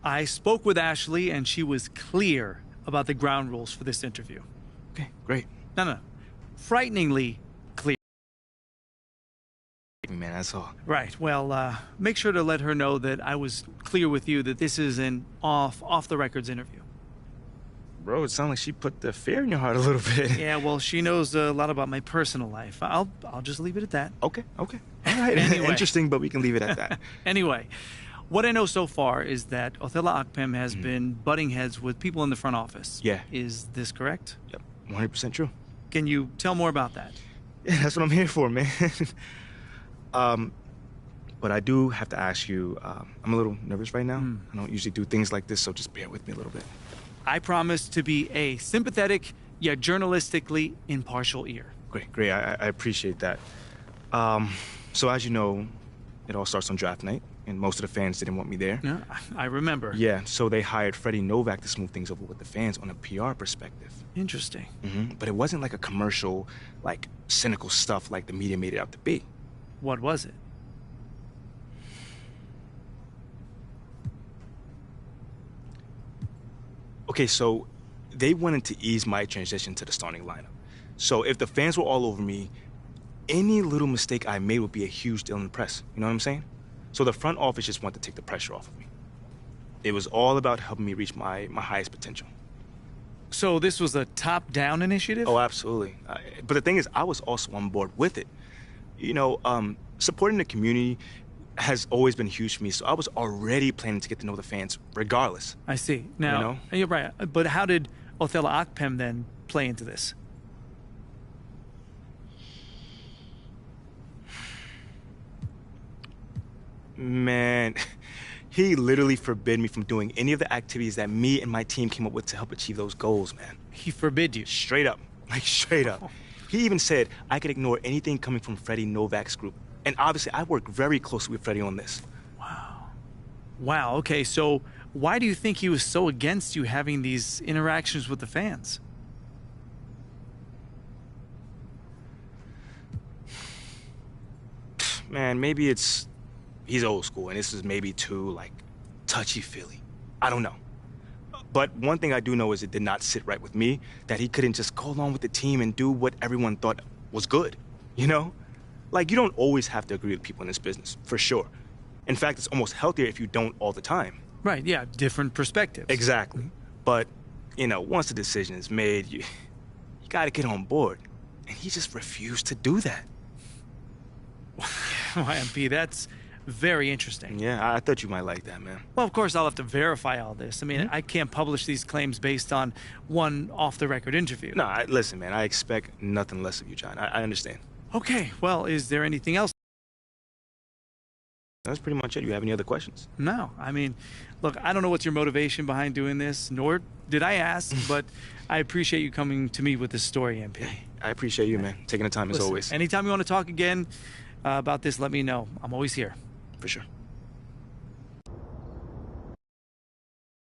I spoke with Ashley, and she was clear about the ground rules for this interview. Okay, great. No. Frighteningly clear. Man, that's all. Right. Well, make sure to let her know that I was clear with you that this is an off-the-records interview. Bro, it sounds like she put the fear in your heart a little bit. Yeah, well, she knows a lot about my personal life. I'll just leave it at that. Okay. All right. Anyway. Interesting, but we can leave it at that. Anyway, what I know so far is that Othello Akpem has been butting heads with people in the front office. Yeah. Is this correct? Yep, 100% true. Can you tell more about that? Yeah, that's what I'm here for, man. But I do have to ask you, I'm a little nervous right now. I don't usually do things like this, so just bear with me a little bit. I promise to be a sympathetic, yet journalistically impartial ear. Great. I appreciate that. So as you know, it all starts on draft night, and most of the fans didn't want me there. Yeah, I remember. Yeah, so they hired Freddie Novak to smooth things over with the fans on a PR perspective. Interesting. But it wasn't like a commercial, like cynical stuff like the media made it out to be. What was it? Okay, so they wanted to ease my transition to the starting lineup. So if the fans were all over me, any little mistake I made would be a huge deal in the press. You know what I'm saying? So the front office just wanted to take the pressure off of me. It was all about helping me reach my highest potential. So this was a top-down initiative? Oh, absolutely. But the thing is, I was also on board with it. You know, supporting the community has always been huge for me, so I was already planning to get to know the fans regardless. I see. Now, you know? You're right, but how did Othello Akpem then play into this? Man, he literally forbid me from doing any of the activities that me and my team came up with to help achieve those goals, man. He forbid you? Straight up. Like, straight up. He even said I could ignore anything coming from Freddie Novak's group. And obviously, I work very closely with Freddie on this. Wow, okay, so why do you think he was so against you having these interactions with the fans? Man, maybe he's old school, and this is maybe too, like, touchy-feely. I don't know. But one thing I do know is it did not sit right with me, that he couldn't just go along with the team and do what everyone thought was good, you know? Like, you don't always have to agree with people in this business, for sure. In fact, it's almost healthier if you don't all the time. Right, yeah, different perspectives. Exactly. But, you know, once the decision is made, you gotta get on board. And he just refused to do that. YMP, that's very interesting. Yeah, I thought you might like that, man. Well, of course, I'll have to verify all this. I mean, I can't publish these claims based on one off-the-record interview. No, listen, man, I expect nothing less of you, John. I understand. Okay, well, is there anything else? That's pretty much it. You have any other questions? No, I mean, look, I don't know what's your motivation behind doing this, nor did I ask, but I appreciate you coming to me with this story, MP. I appreciate you, man. Taking the time as always. Anytime you want to talk again about this, let me know. I'm always here. For sure.